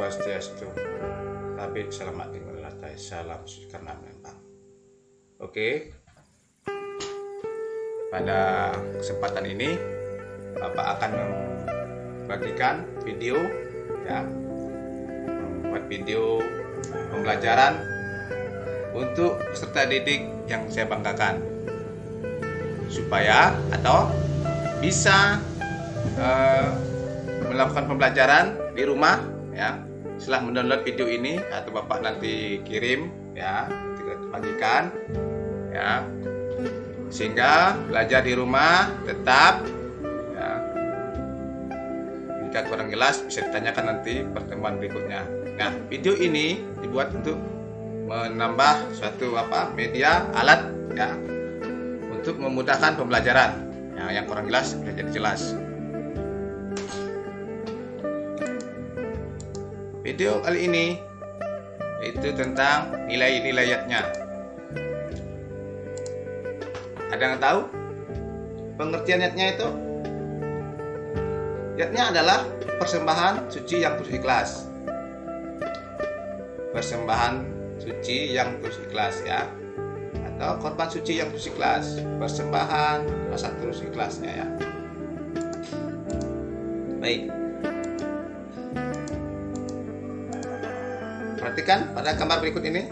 Swastiastu. Habib selamat tinggal latai, salam karena memang. Oke. Pada kesempatan ini Bapak akan membagikan video ya, membuat video pembelajaran untuk peserta didik yang saya banggakan, supaya atau bisa melakukan pembelajaran di rumah ya. Setelah mendownload video ini atau Bapak nanti kirim ya, kita bagikan ya, sehingga belajar di rumah tetap ya. Jika kurang jelas bisa ditanyakan nanti pertemuan berikutnya. Nah, video ini dibuat untuk menambah suatu media alat ya, untuk memudahkan pembelajaran ya, yang kurang jelas bisa jadi jelas. Video kali ini itu tentang nilai-nilai ayatnya. Ada yang tahu pengertian ayatnya itu? Ayatnya adalah persembahan suci yang tulus ikhlas. Persembahan suci yang tulus ikhlas ya, atau korban suci yang tulus ikhlas. Persembahan rasa tulus ikhlasnya ya. Baik. Perhatikan pada gambar berikut ini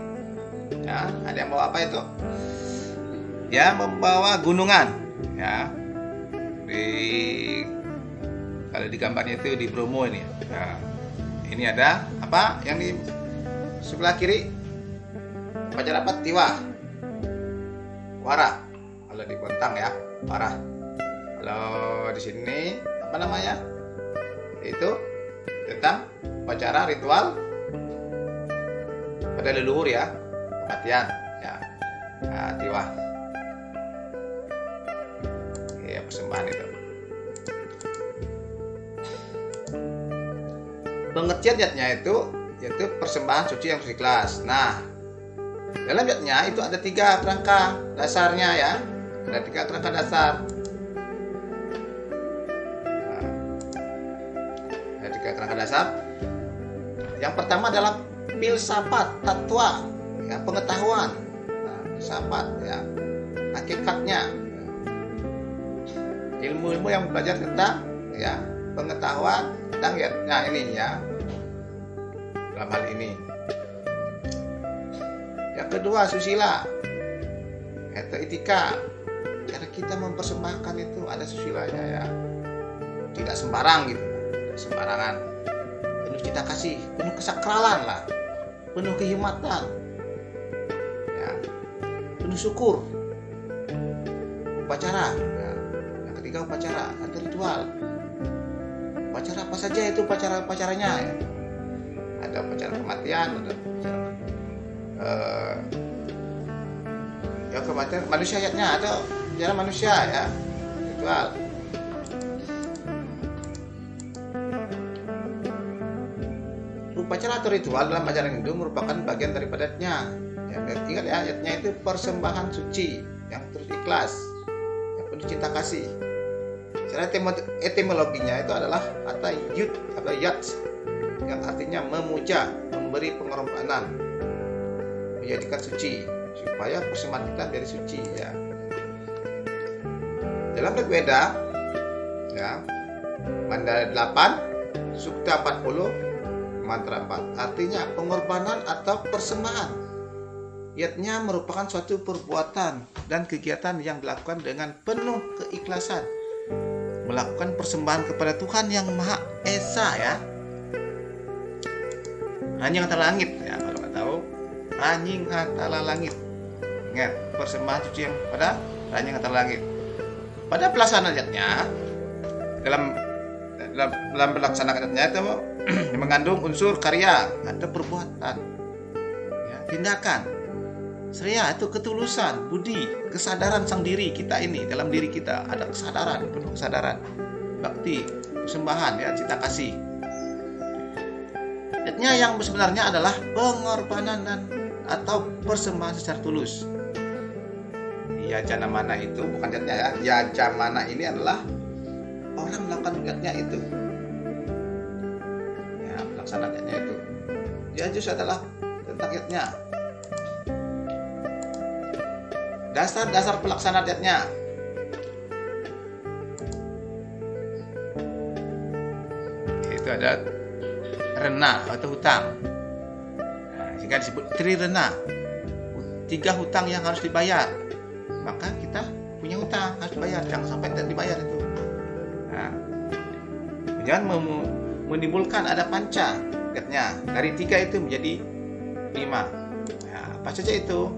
ya, ada yang bawa apa itu? Ya, membawa gunungan ya. Kalau di gambarnya itu di Bromo ini ya. Ini ada apa yang di sebelah kiri? Pacar apa? Tiwa, Wara. Kalau di Bontang ya, Wara. Kalau di sini apa namanya? Itu tentang upacara ritual pada leluhur ya, kematian ya. Nah, Tiwa. Ya, persembahan itu. Pengertian ayatnya itu yaitu persembahan suci yang ikhlas. Nah, dalam ayatnya itu ada 3 kerangka dasarnya ya. Ada 3 kerangka dasar. Nah, ada 3 kerangka dasar. Yang pertama adalah filsafat, tatwa ya, pengetahuan. Nah, filsafat ya, hakikatnya. Ilmu-ilmu yang belajar tentang ya, pengetahuan tentang ya, ini ya, dalam hal ini. Yang kedua susila atau etika, cara kita mempersembahkan itu ada susilanya ya, tidak sembarang gitu, tidak sembarangan, penuh cita kasih, penuh kesakralan lah, penuh kehormatan ya, penuh syukur. Upacara ya. Yang ketiga upacara atau ritual. Upacara apa saja itu upacaranya ya. Ada upacara kematian, ada upacara ya kematian manusia ayatnya, ada upacara manusia ya, ritual. Upacara atau ritual dalam ajaran Hindu merupakan bagian daripadanya. Ya, ingat ya, ayatnya itu persembahan suci yang terus ikhlas, yang penuh cinta kasih. Secara etimologinya itu adalah kata yud atau yat, yang artinya memuja, memberi pengorbanan, menjadikan suci, supaya persembahan kita menjadi suci ya. Dalam Rigveda ya, Mandala 8, Sukta 40, mantra 4, artinya pengorbanan atau persembahan. Ayatnya merupakan suatu perbuatan dan kegiatan yang dilakukan dengan penuh keikhlasan, melakukan persembahan kepada Tuhan yang Maha Esa ya. Ranjing antara langit ya, kalau nggak tahu, ranjing antara langit. Ingat, persembahan suci yang pada ranjing antara langit. Pada pelaksanaan ayatnya, dalam pelaksanaan ayatnya itu mengandung unsur karya atau perbuatan ya, tindakan. Seraya itu ketulusan, budi, kesadaran sang diri kita ini, dalam diri kita ada kesadaran, penuh kesadaran, bakti, persembahan ya, cinta kasih. Ayatnya yang sebenarnya adalah pengorbanan dan atau persembahan secara tulus. Ya janamana itu bukan ayatnya ya. Ya jamana ini adalah orang melakukan ayatnya itu. Ya pelaksanaan ayatnya itu. Yajus adalah tentang yatnya. Dasar-dasar pelaksanaan yatnya. Itu ada rena atau hutang. Nah, jika disebut trirena, 3 hutang yang harus dibayar, maka kita punya hutang harus dibayar, jangan sampai tidak dibayar itu. Nah, jangan menimbulkan ada panca yatnya, dari 3 itu menjadi 5. Nah, apa saja itu?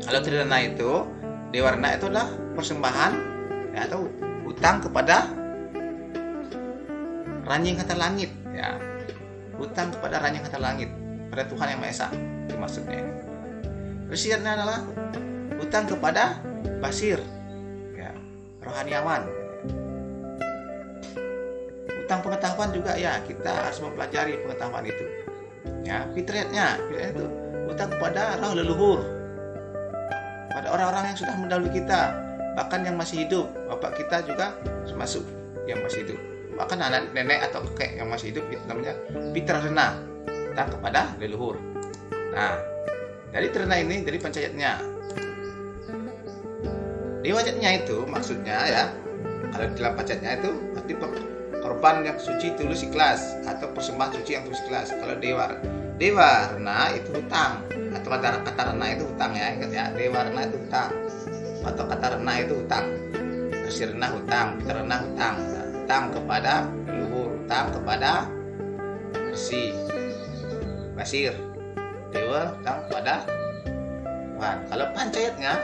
Kalau trirena itu, dewa rena itu adalah persembahan ya, atau hutang kepada Ranjing Kata Langit ya. Hutang kepada Ranjing Kata Langit, pada Tuhan Yang Maha Esa, itu maksudnya. Resiatnya adalah hutang kepada Basir ya, rohaniawan. Hutang pengetahuan juga ya, kita harus mempelajari pengetahuan itu ya. Fitriyatnya itu hutang kepada roh leluhur, pada orang-orang yang sudah mendahului kita, bahkan yang masih hidup. Bapak kita juga termasuk yang masih hidup, bahkan anak nenek atau kakek yang masih hidup, itu namanya pitra rena, hutang kepada leluhur. Nah, dari terena ini, dari pancayatnya. Dewajatnya itu maksudnya ya, kalau di dalam pancayatnya itu berarti korban yang suci tulus ikhlas, atau persembahan suci yang tulus ikhlas. Kalau dewa rena itu hutang, atau kata rena itu hutang ya, ingat ya, dewa rena itu hutang, atau kata rena itu hutang. Resi rena hutang, pitra rena hutang. Hutang kepada leluhur, hutang kepada resi Basir, dewa, hutang kepada Tuhan. Kalau pancayatnya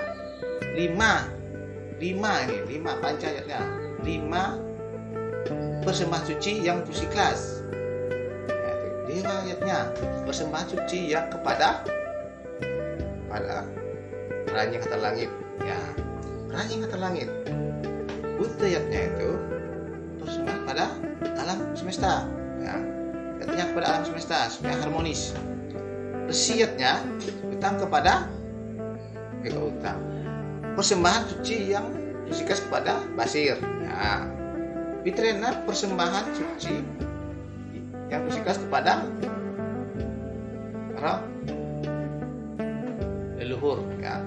5 pancayatnya, 5 persembahan suci yang tulus ikhlas. Dewa ayatnya persembahan suci yang kepada Ranjing Kata Langit ya. Ranjing Kata Langit, utayatnya itu persembahan pada alam semesta ya, katanya kepada alam semesta supaya harmonis. Resiatnya hutang kepada hutang, persembahan suci yang disikas kepada Basir ya. Fitrena persembahan suci yang disikas kepada roh leluhur ya,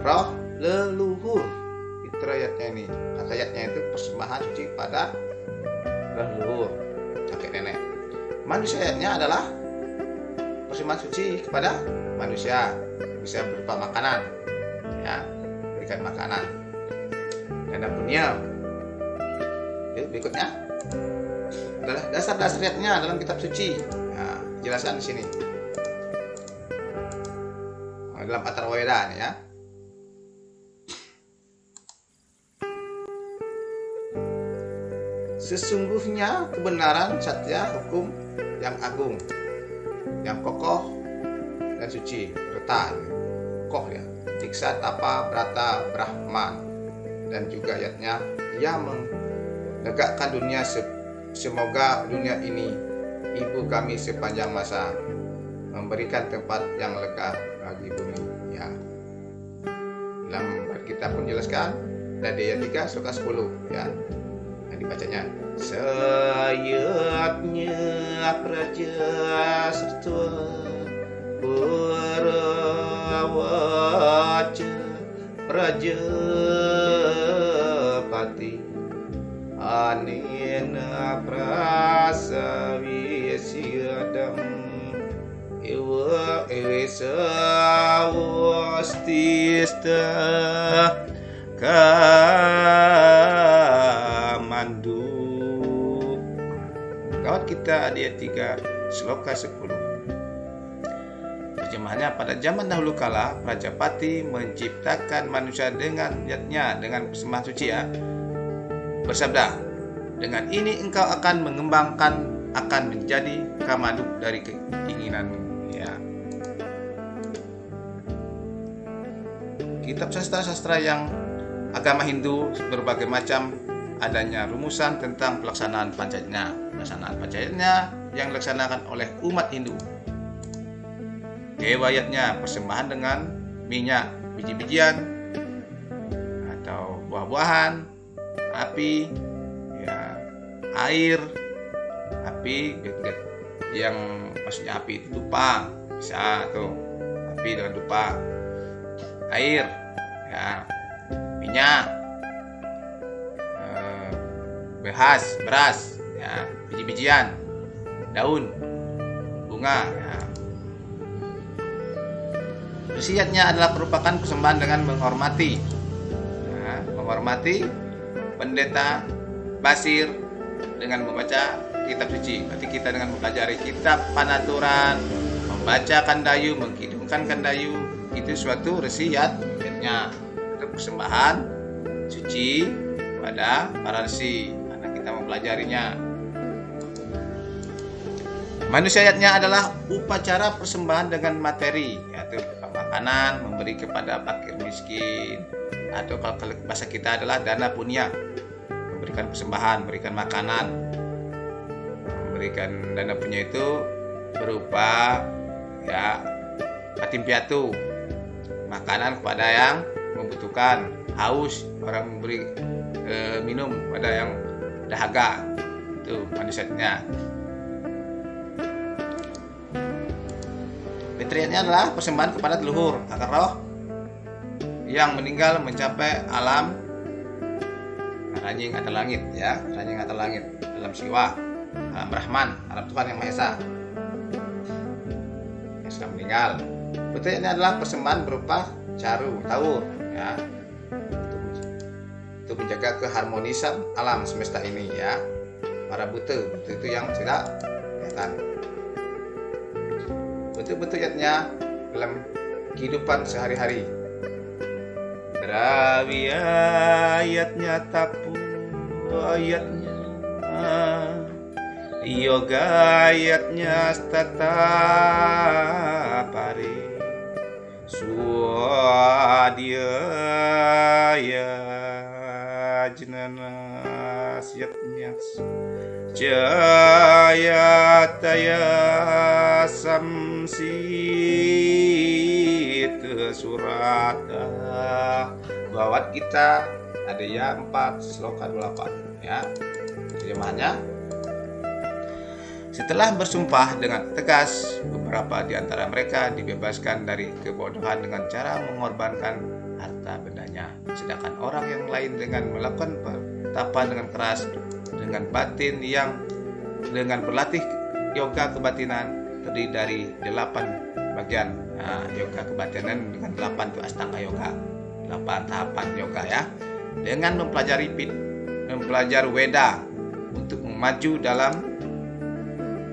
roh leluhur. Fitrayatnya ini, katayatnya itu persembahan suci pada roh leluhur, kakek nenek. Manusianya adalah persembahan suci kepada manusia, bisa berupa makanan ya, berikan makanan. Dan punya berikutnya adalah dasar-dasarnya dalam kitab suci. Nah, jelasan di sini dalam Atharwaveda ya. Sesungguhnya kebenaran, satya, hukum yang agung, yang kokoh dan suci, reta, kokoh ya, tiksa, tapa, brata, brahman, dan juga ayatnya, ia menegakkan dunia, semoga dunia ini ibu kami sepanjang masa, memberikan tempat yang lega bagi bumi ya. Dalam Alkitab pun jelaskan dari ayat 3 sloka 10 ya. Dibacanya, sayatnya praja serta Purawaja Prajapati Anena prasawisyadam Iwa sawastista kamandu. Kawat kita di ayat 3 sloka 10. Terjemahannya, pada zaman dahulu kala Prajapati menciptakan manusia dengan niatnya, dengan persembahan suci ya, bersabda, dengan ini engkau akan mengembangkan, akan menjadi kamaduk dari keinginanmu ya. Kitab sastra-sastra yang agama Hindu berbagai macam adanya rumusan tentang pelaksanaan pancayatnya. Pelaksanaan pancayatnya yang dilaksanakan oleh umat Hindu. Dewayatnya persembahan dengan minyak, biji-bijian atau buah-buahan, api, ya, air, api, yang maksudnya api itu dupa, bisa tuh api dengan dupa. Air, ya, minyak, beras, ya, biji-bijian, daun, bunga. Ya. Wasiatnya adalah merupakan persembahan dengan menghormati, ya, menghormati pendeta Basir dengan membaca kitab suci. Berarti kita dengan mempelajari kitab Panaturan, membaca Kandayu, mengkidungkan Kandayu, itu suatu wasiatnya, itu persembahan suci pada para resi karena kita mempelajarinya. Manusiatnya adalah upacara persembahan dengan materi, yaitu makanan, memberi kepada fakir miskin, atau kalau bahasa kita adalah dana punya, memberikan persembahan, memberikan makanan. Memberikan dana punya itu berupa ya patim piatu, makanan kepada yang membutuhkan, haus orang memberi minum pada yang dahaga. Itu manusiatnya. Fitriatnya adalah persembahan kepada leluhur agar roh yang meninggal mencapai alam ranjing atau langit, ya, ranjing atau langit, alam siwa, alam Rahman, alam Tuhan yang Maha Esa yang sudah meninggal. Fitriatnya adalah persembahan berupa caru, tawur, ya, untuk menjaga keharmonisan alam semesta ini, ya. Para buta itu yang tidak kelihatan. Betul-betul ayatnya dalam kehidupan sehari-hari. Derawi ayatnya, tapu ayatnya, yoga ayatnya, stata pari, suadia ya jenana ayatnya, jaya taya samsit surata. Bawat kita ada ya 4 sloka 28, ya. Terjemahannya, setelah bersumpah dengan tegas, beberapa di antara mereka dibebaskan dari kebodohan dengan cara mengorbankan harta bendanya, sedangkan orang yang lain dengan melakukan pertapan dengan keras dengan batin yang dengan berlatih yoga kebatinan terdiri dari 8 bagian. Nah, yoga kebatinan dengan 8 itu astanga yoga, 8 tahapan yoga, ya. Dengan mempelajari Weda untuk maju dalam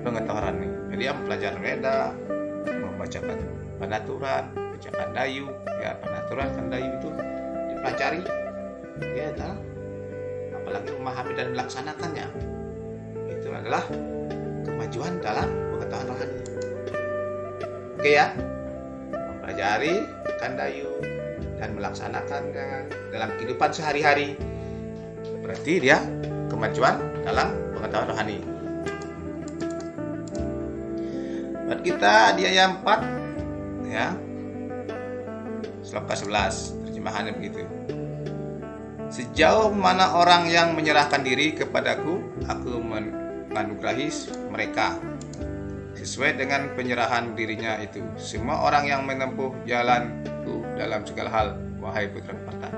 pengetahuan ini. Jadi mempelajari Weda, membaca Panaturan, baca Kandayu, ya, Panaturan, Kandayu itu dipelajari, ya, apalagi memahami dan melaksanakannya. Itu adalah kemajuan dalam pengetahuan rohani. Oke, ya. Mempelajari Kandayu dan melaksanakannya dalam kehidupan sehari-hari, berarti dia kemajuan dalam pengetahuan rohani. Buat kita di ayat 4, ya, sloka 11, terjemahannya begitu. Sejauh mana orang yang menyerahkan diri kepadaku, aku menganugerahi mereka sesuai dengan penyerahan dirinya itu. Semua orang yang menempuh jalanku dalam segala hal, wahai putra Parta.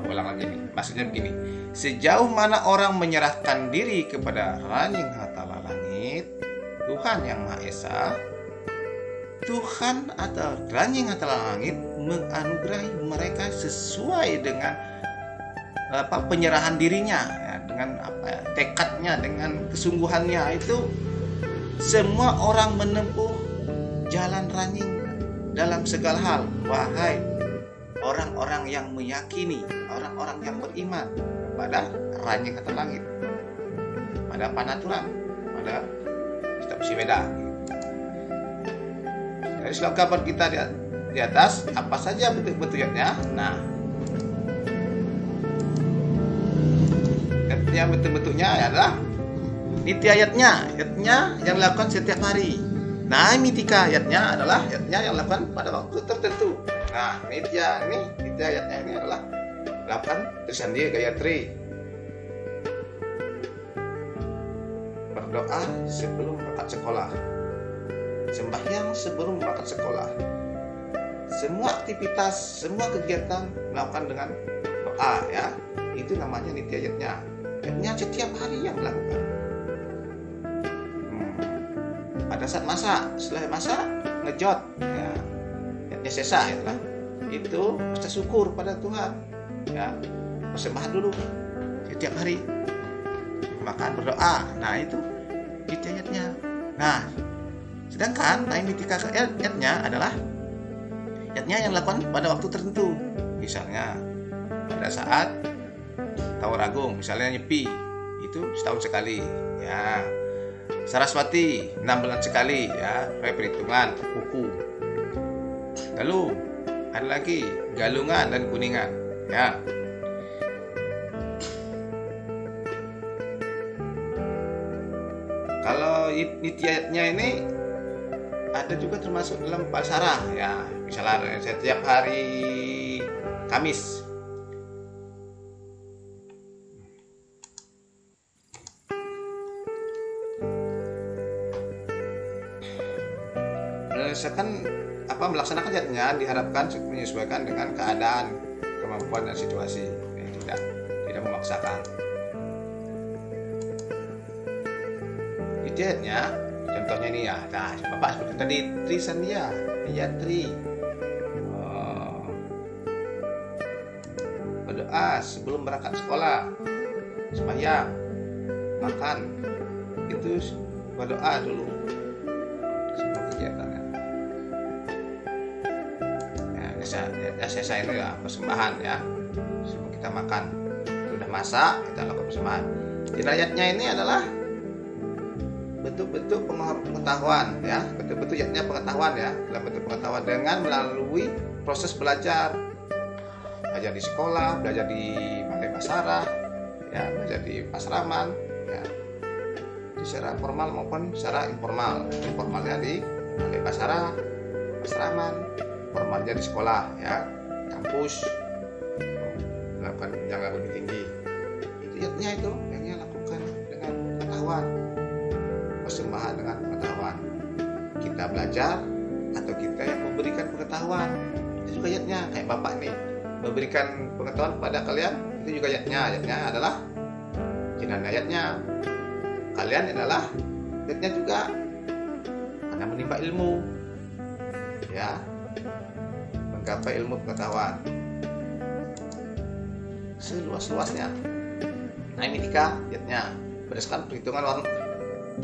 Ulang lagi nih. Maksudnya begini, sejauh mana orang menyerahkan diri kepada Ranjing Hatala Langit, Tuhan yang Maha Esa, Tuhan atau Ranjing Hatala Langit menganugerahi mereka sesuai dengan penyerahan dirinya, ya, dengan tekadnya, dengan kesungguhannya. Itu semua orang menempuh jalan ranjing dalam segala hal, wahai orang-orang yang meyakini, orang-orang yang beriman pada Ranjing Hatala Langit, pada Panaturan, pada kitab suci Weda. Dari sloka kita di atas, apa saja bentuk-bentuknya? Nah, yang bentuk-bentuknya adalah nitya ayatnya yang dilakukan setiap hari. Nah, mitika ayatnya adalah ayatnya yang dilakukan pada waktu tertentu. Nah, nitya ayatnya ini adalah lakukan Trisandi Gayatri, berdoa sebelum berangkat sekolah, sembahyang sebelum berangkat sekolah. Semua aktivitas, semua kegiatan melakukan dengan doa ya. Itu namanya nitya yatnya. Yatnya setiap hari yang dilakukan. Pada saat masak, setelah masak ngejot ya. Yatnya sesa ya lah. Itu rasa syukur pada Tuhan ya. Persembahan dulu setiap hari. Makan berdoa. Nah, itu nitya yatnya. Nah, sedangkan naimitika yatnya adalah yatnya yang dilakukan pada waktu tertentu. Misalnya pada saat Tawar Agung, misalnya Nyepi, itu setahun sekali ya. Saraswati 6 bulan sekali ya, pakai perhitungan buku. Lalu ada lagi Galungan dan Kuningan ya. Kalau nityanya ini ada juga termasuk dalam Palsara ya. Misalnya setiap hari Kamis melaksanakan yatnya diharapkan menyesuaikan dengan keadaan, kemampuan dan situasi. Tidak memaksakan. Yatnya contohnya ini ya. Nah, Bapak seperti tadi Tri Sandia, ya Tri. Berdoa sebelum berangkat sekolah, sembahyang, makan, itu berdoa dulu. Semua kegiatannya. Ya, sesa itu ya persembahan ya. Sebelum kita makan, sudah masak, kita lakukan persembahan. Jinayatnya ini adalah bentuk-bentuk pengetahuan ya, bentuk-bentuk yatnya pengetahuan ya, dalam bentuk pengetahuan dengan melalui proses belajar di sekolah, belajar di Balai Basarah ya, belajar di Pasraman ya, secara formal maupun secara informal. Informalnya di Balai Basarah, Pasraman, formalnya di sekolah ya, kampus, melakukan jenjang lebih tinggi. Itu yatnya itu yang lakukan dengan pengetahuan, persembahan dengan pengetahuan. Kita belajar atau kita yang memberikan pengetahuan, itu juga yatnya. Kayak Bapak nih memberikan pengetahuan kepada kalian, itu juga yatnya. Yatnya adalah jinayatnya. Kalian adalah yatnya juga karena menimba ilmu ya, menggapai ilmu pengetahuan seluas-luasnya. Naimitika yatnya berdasarkan perhitungan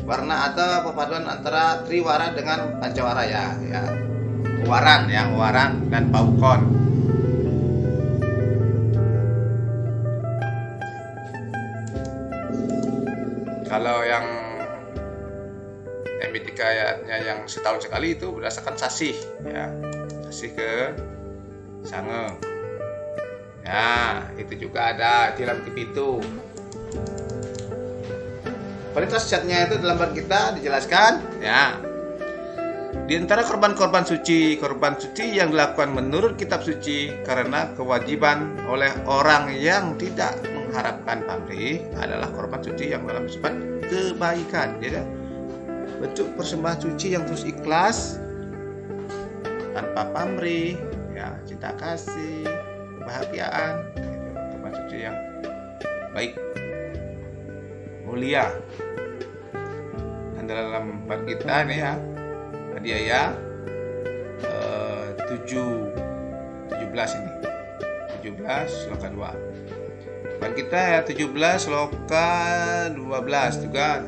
warna atau perpaduan antara triwara dengan pancawara ya. Waran dan paukon. Kalau yang naimitika yatnya yang setahun sekali itu berdasarkan sasih ya. Sasih ke Sange. Ya, itu juga ada di dalam TV itu. Kualitas catnya itu dalam bar kita dijelaskan ya. Di antara korban suci yang dilakukan menurut kitab suci karena kewajiban oleh orang yang tidak mengharapkan pamrih adalah korban suci yang dalam sifat kebaikan. Jadi bentuk persembahan suci yang terus ikhlas tanpa pamrih ya, cinta kasih, kebahagiaan, korban suci yang baik, mulia. Dan dalam bab kita nih ya, hadiah 17 ini 17 sloka 2. Bab kita ya 17 sloka 12 juga.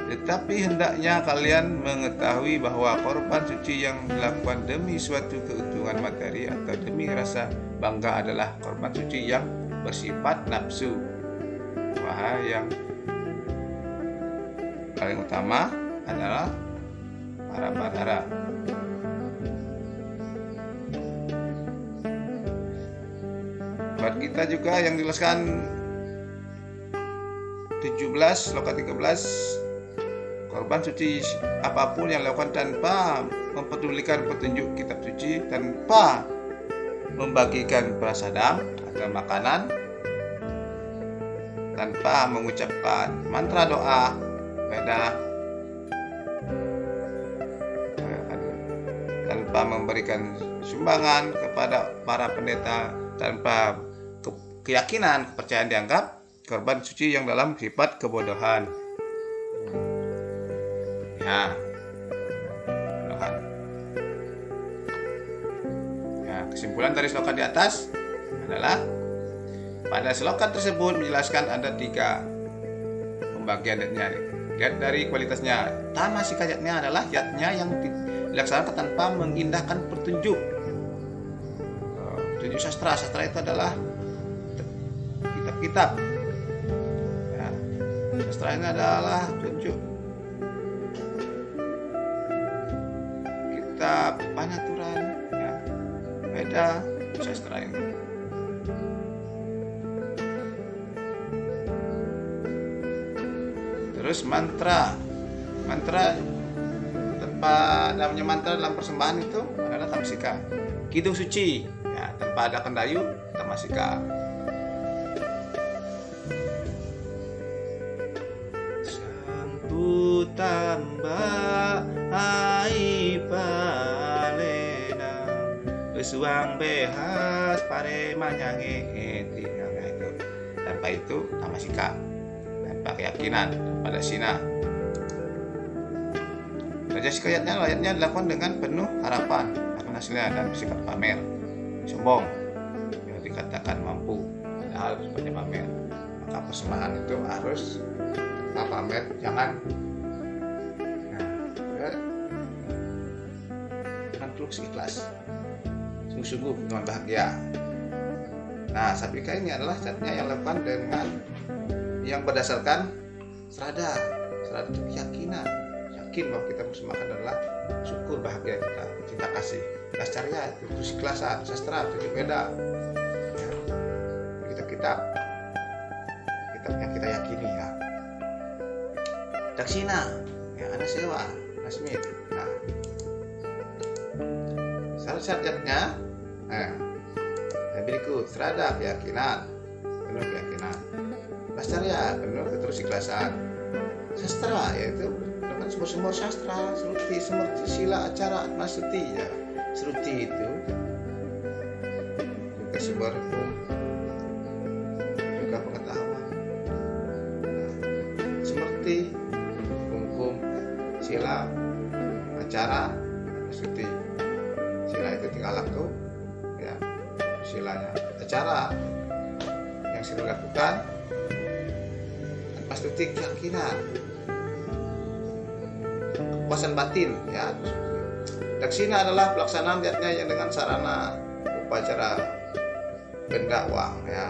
Tetapi hendaknya kalian mengetahui bahwa korban suci yang dilakukan demi suatu keuntungan materi atau demi rasa bangga adalah korban suci yang bersifat nafsu. Wahai yang paling utama adalah para badara. Buat kita juga yang dijelaskan 17 sloka 13, korban suci apapun yang dilakukan tanpa mempedulikan petunjuk kitab suci, tanpa membagikan prasadam atau makanan, tanpa mengucapkan mantra doa, beda tanpa memberikan sumbangan kepada para pendeta, tanpa keyakinan, kepercayaan, dianggap korban suci yang dalam sifat kebodohan. Ya, kebodohan. Ya, kesimpulan dari sloka di atas adalah pada sloka tersebut menjelaskan ada 3 pembagian yatnya. Lihat dari kualitasnya. Tamasika yatnya adalah yatnya yang dilaksanakan tanpa mengindahkan petunjuk. Petunjuk sastra. Sastra itu adalah kitab-kitab. Ya, sastra ini adalah petunjuk. Kitab Panaturan, ya, beda sastra ini. Terus mantra tanpa namanya mantra dalam persembahan itu adalah tamasika. Kidung suci, ya, tanpa ada kendayu, tamasika. Sambutamba ai palena besuang behas pare manyange itu. Tanpa itu tamasika. Tanpa keyakinan, pada sina. Raja sikayatnya dilakukan dengan penuh harapan akan hasilnya dan bersifat pamer, sombong, yang dikatakan mampu, padahal sifatnya pamer. Maka persembahan itu harus tanpa pamer, jangan. Dengan tulus ikhlas, sungguh-sungguh dengan bahagia. Nah, sabika ini adalah catnya yang dilakukan dengan yang berdasarkan serada itu keyakinan, yakin bahwa kita persembahkan adalah syukur, bahagia kita, cinta kasih. Dasarnya itu keikhlasan, sastra itu beda. Ya. Kitab yang kita yakini, ya. Daksina, ya, anasewa, nasmit. Nah, syarat-syaratnya, berikut: serada, keyakinan, penuh keyakinan. Pasarya penuh keterikhlasan. Sastra yaitu dengan sumber-sumber sastra, seruti, semerti, sila, acara, masuti, ya. Seruti itu juga sumber hukum, juga pengetahuan. Semerti hukum, sila, acara, masuti. Sila itu tinggal laku, ya. Silanya acara yang sering dilakukan. Pastuti keyakinan, kepuasan batin, ya. Daksina adalah pelaksanaan niatnya yang dengan sarana upacara benda uang, ya.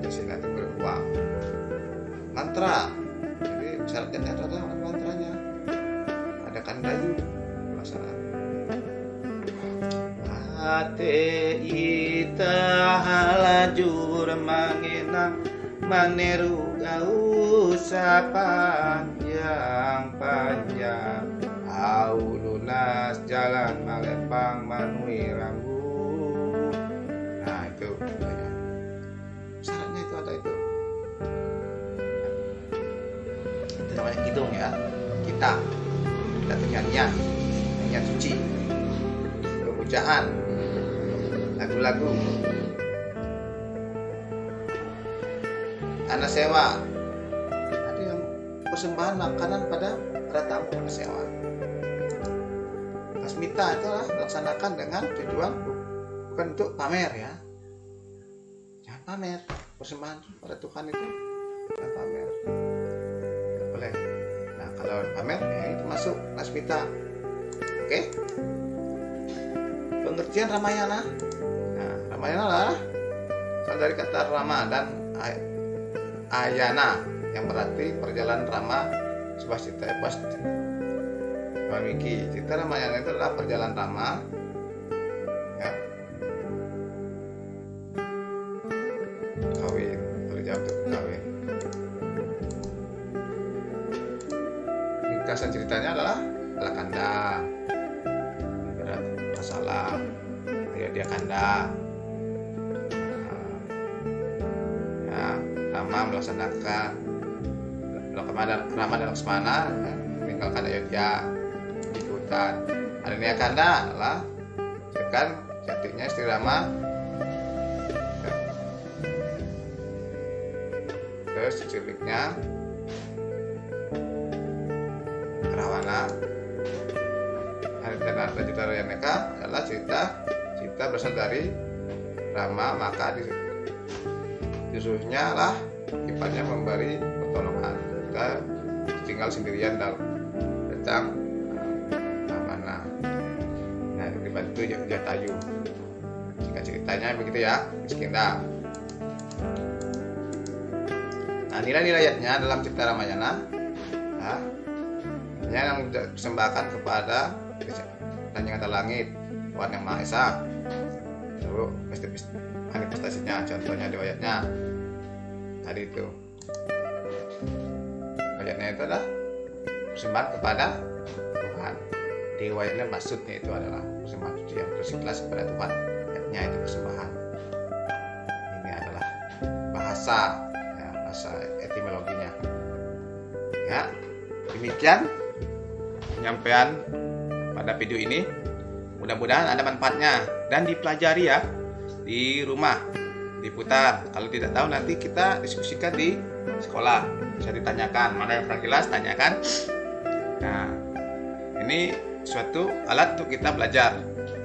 Daksina itu beruang. Mantra, jadi syaratnya adalah mantranya ada kandayu pelaksanaan. Ate ita halajur mangena maneru gausa panjang au lunas jalan malempang manui rambu. Nah, itu syaratnya itu ada itu. Itu namanya kidung, ya. Kita nyanyian suci, pemujaan, lagu-lagu, anasewa. Ada yang persembahan makanan pada tamu, anasewa. Asmita itulah dilaksanakan dengan tujuan bukan untuk pamer, ya. Jangan pamer. Persembahan pada Tuhan itu jangan pamer. Tidak boleh. Nah, kalau pamer, ya itu masuk asmita. Oke? Pengertian Ramayana. Nah, Ramayana adalah dari kata Rama dan Ayana yang berarti perjalanan Rama sebuah cerita epos. Memiliki cerita Ramayana itu adalah perjalanan Rama, ya, kawin, berjauh untuk kawin. Ringkasan ceritanya adalah Kanda, masalah dia Kanda. Rama melaksanakan Rama dan Laksmana, meninggalkan Ayodhya di hutan. Aranya Kanda adalah kan jatinya istri Rama. Terus sebaliknya Rawana. Dan cerita Rayaneka adalah cerita berasal dari Rama, maka disuruhnya lah iparnya memberi pertolongan. Kita tinggal sendirian datang Ramana. Nah, dibantu Jatayu. Singkat ceritanya begitu ya, Kiskindha. Nah, nilai-nilai ayatnya dalam cerita Ramayana yang dipersembahkan kepada dan yang atas langit, Tuhan Yang Maha Esa. Lalu manifestasinya, contohnya di ayatnya tadi itu. Ayatnya itu adalah persembahan kepada Tuhan. Di ayatnya maksudnya itu adalah persembahan suci yang berikhlas kepada Tuhan. Ayatnya itu persembahan. Ini adalah bahasa etimologinya. Ya, demikian penyampaian pada video ini. Mudah-mudahan ada manfaatnya dan dipelajari ya di rumah, diputar. Kalau tidak tahu nanti kita diskusikan di sekolah, bisa ditanyakan, mana yang kurang jelas tanyakan. Nah, ini suatu alat untuk kita belajar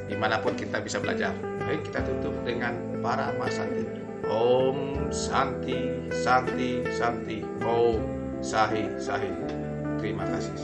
dimanapun kita bisa belajar. Baik, kita tutup dengan Parama Santi. Om Santi Santi Santi. Om Sahi Sahi. Terima kasih.